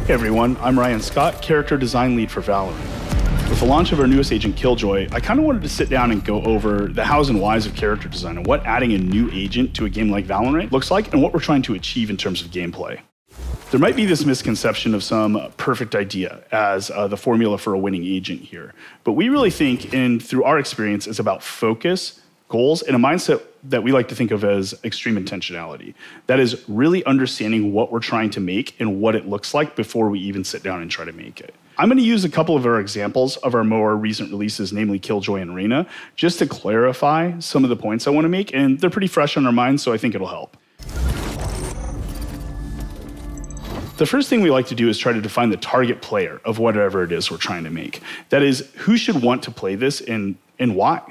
Hey everyone, I'm Ryan Scott, character design lead for VALORANT. With the launch of our newest agent, Killjoy, I kind of wanted to sit down and go over the hows and whys of character design and what adding a new agent to a game like VALORANT looks like and what we're trying to achieve in terms of gameplay. There might be this misconception of some perfect idea as the formula for a winning agent here, but we really think, and through our experience, it's about focus, goals, and a mindset that we like to think of as extreme intentionality. That is really understanding what we're trying to make and what it looks like before we even sit down and try to make it. I'm going to use a couple of our examples of our more recent releases, namely Killjoy and Reyna, just to clarify some of the points I want to make, and they're pretty fresh on our minds, so I think it'll help. The first thing we like to do is try to define the target player of whatever it is we're trying to make. That is, who should want to play this and why?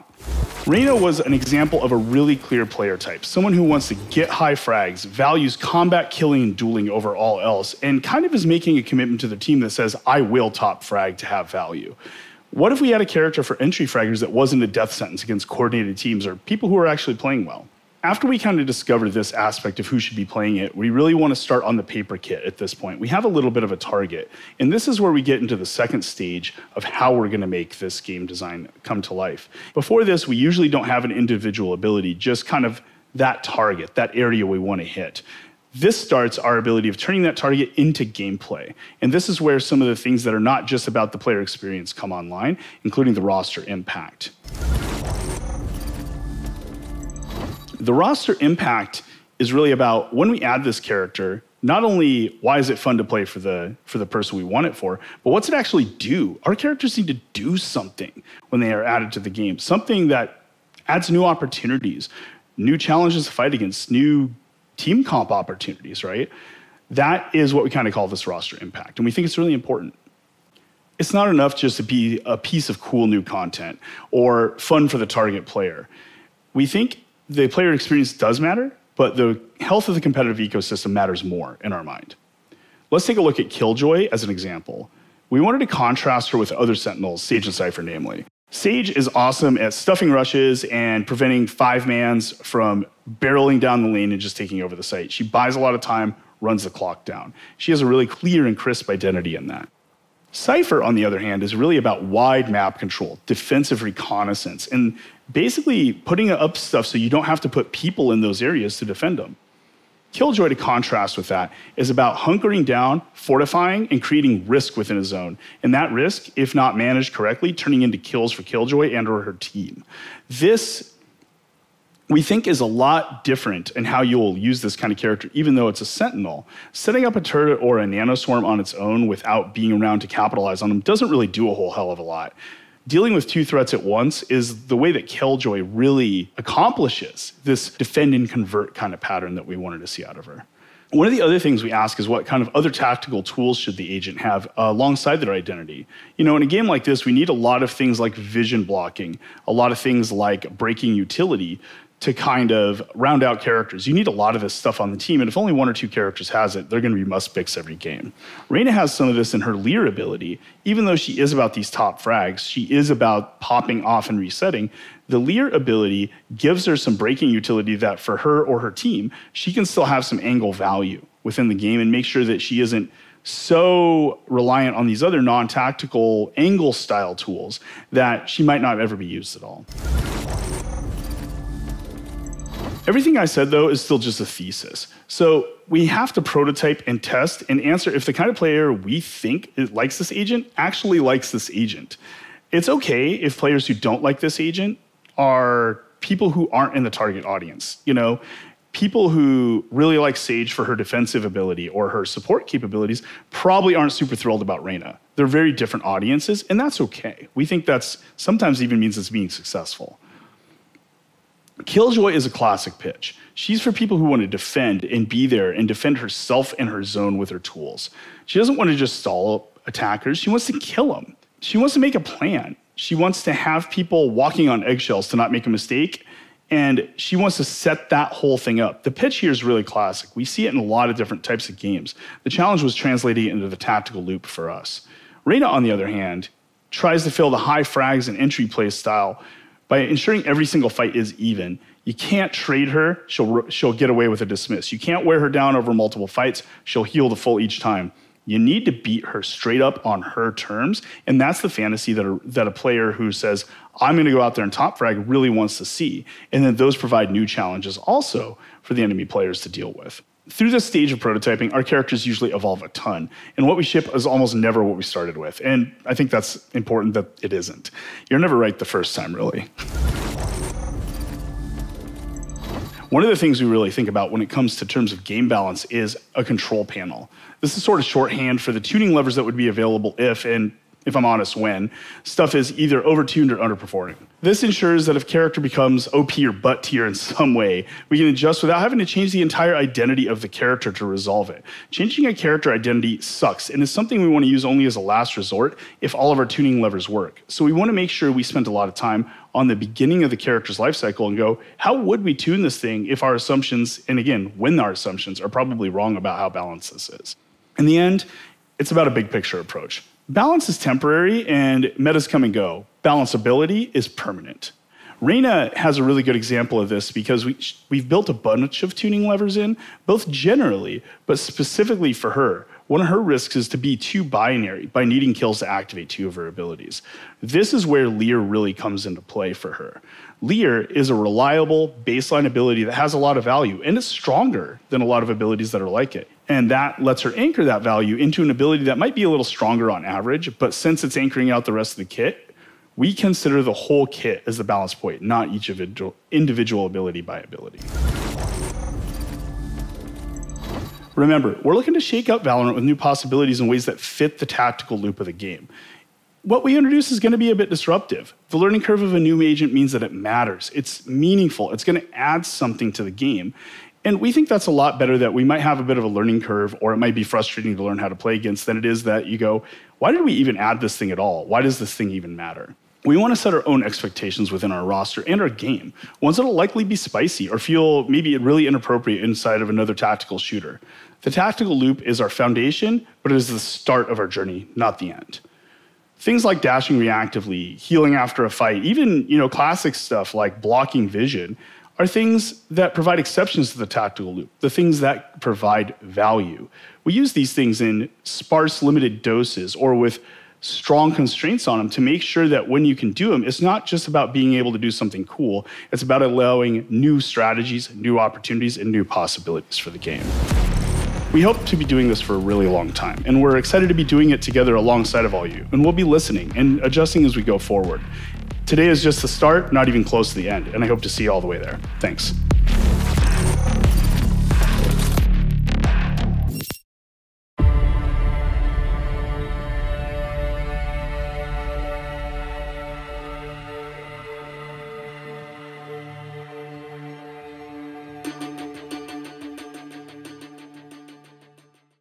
Reyna was an example of a really clear player type, someone who wants to get high frags, values combat, killing, and dueling over all else, and kind of is making a commitment to the team that says, I will top frag to have value. What if we had a character for entry fraggers that wasn't a death sentence against coordinated teams or people who are actually playing well? After we kind of discovered this aspect of who should be playing it, we really want to start on the paper kit at this point. We have a little bit of a target, and this is where we get into the second stage of how we're going to make this game design come to life. Before this, we usually don't have an individual ability, just kind of that target, that area we want to hit. This starts our ability of turning that target into gameplay, and this is where some of the things that are not just about the player experience come online, including the roster impact. The roster impact is really about when we add this character, not only why is it fun to play for the person we want it for, but what's it actually do? Our characters need to do something when they are added to the game, something that adds new opportunities, new challenges to fight against, new team comp opportunities, right? That is what we kind of call this roster impact, and we think it's really important. It's not enough just to be a piece of cool new content or fun for the target player. We think the player experience does matter, but the health of the competitive ecosystem matters more in our mind. Let's take a look at Killjoy as an example. We wanted to contrast her with other Sentinels, Sage and Cypher namely. Sage is awesome at stuffing rushes and preventing five-mans from barreling down the lane and just taking over the site. She buys a lot of time, runs the clock down. She has a really clear and crisp identity in that. Cypher, on the other hand, is really about wide map control, defensive reconnaissance, and basically putting up stuff so you don't have to put people in those areas to defend them. Killjoy, to contrast with that, is about hunkering down, fortifying, and creating risk within a zone. And that risk, if not managed correctly, turning into kills for Killjoy and or her team. This, we think, is a lot different in how you'll use this kind of character, even though it's a Sentinel. Setting up a turret or a nanoswarm on its own without being around to capitalize on them doesn't really do a whole hell of a lot. Dealing with two threats at once is the way that Killjoy really accomplishes this defend and convert kind of pattern that we wanted to see out of her. One of the other things we ask is what kind of other tactical tools should the agent have alongside their identity? You know, in a game like this, we need a lot of things like vision blocking, a lot of things like breaking utility to kind of round out characters. You need a lot of this stuff on the team, and if only one or two characters has it, they're going to be must-picks every game. Reyna has some of this in her Leer ability. Even though she is about these top frags, she is about popping off and resetting. The Leer ability gives her some breaking utility that for her or her team, she can still have some angle value within the game and make sure that she isn't so reliant on these other non-tactical angle-style tools that she might not ever be used at all. Everything I said, though, is still just a thesis. So we have to prototype and test and answer if the kind of player we think likes this agent actually likes this agent. It's okay if players who don't like this agent are people who aren't in the target audience. You know, people who really like Sage for her defensive ability or her support capabilities probably aren't super thrilled about Reyna. They're very different audiences, and that's okay. We think that's sometimes even means it's being successful. Killjoy is a classic pitch. She's for people who want to defend and be there and defend herself and her zone with her tools. She doesn't want to just stall attackers. She wants to kill them. She wants to make a plan. She wants to have people walking on eggshells to not make a mistake, and she wants to set that whole thing up. The pitch here is really classic. We see it in a lot of different types of games. The challenge was translating it into the tactical loop for us. Reyna, on the other hand, tries to fill the high frags and entry play style by ensuring every single fight is even. You can't trade her, she'll get away with a dismiss. You can't wear her down over multiple fights, she'll heal the full each time. You need to beat her straight up on her terms. And that's the fantasy that a player who says, I'm going to go out there and top frag really wants to see. And then those provide new challenges also for the enemy players to deal with. Through this stage of prototyping, our characters usually evolve a ton. And what we ship is almost never what we started with. And I think that's important that it isn't. You're never right the first time, really. One of the things we really think about when it comes to terms of game balance is a control panel. This is sort of shorthand for the tuning levers that would be available if I'm honest, when stuff is either overtuned or underperforming. This ensures that if character becomes OP or butt tier in some way, we can adjust without having to change the entire identity of the character to resolve it. Changing a character identity sucks and is something we want to use only as a last resort if all of our tuning levers work. So we want to make sure we spend a lot of time on the beginning of the character's life cycle and go, how would we tune this thing if our assumptions, and again, when our assumptions are probably wrong about how balanced this is. In the end, it's about a big picture approach. Balance is temporary and metas come and go. Balanceability is permanent. Reyna has a really good example of this because we've built a bunch of tuning levers in, both generally, but specifically for her. One of her risks is to be too binary by needing kills to activate two of her abilities. This is where Lear really comes into play for her. Lear is a reliable baseline ability that has a lot of value and is stronger than a lot of abilities that are like it. And that lets her anchor that value into an ability that might be a little stronger on average, but since it's anchoring out the rest of the kit, we consider the whole kit as the balance point, not each individual ability by ability. Remember, we're looking to shake up Valorant with new possibilities in ways that fit the tactical loop of the game. What we introduce is going to be a bit disruptive. The learning curve of a new agent means that it matters. It's meaningful. It's going to add something to the game. And we think that's a lot better that we might have a bit of a learning curve, or it might be frustrating to learn how to play against, than it is that you go, why did we even add this thing at all? Why does this thing even matter? We want to set our own expectations within our roster and our game, ones that will likely be spicy or feel maybe really inappropriate inside of another tactical shooter. The tactical loop is our foundation, but it is the start of our journey, not the end. Things like dashing reactively, healing after a fight, even classic stuff like blocking vision, are things that provide exceptions to the tactical loop, the things that provide value. We use these things in sparse, limited doses or with strong constraints on them to make sure that when you can do them, it's not just about being able to do something cool, it's about allowing new strategies, new opportunities, and new possibilities for the game. We hope to be doing this for a really long time, and we're excited to be doing it together alongside of all you, and we'll be listening and adjusting as we go forward. Today is just the start, not even close to the end, and I hope to see you all the way there. Thanks.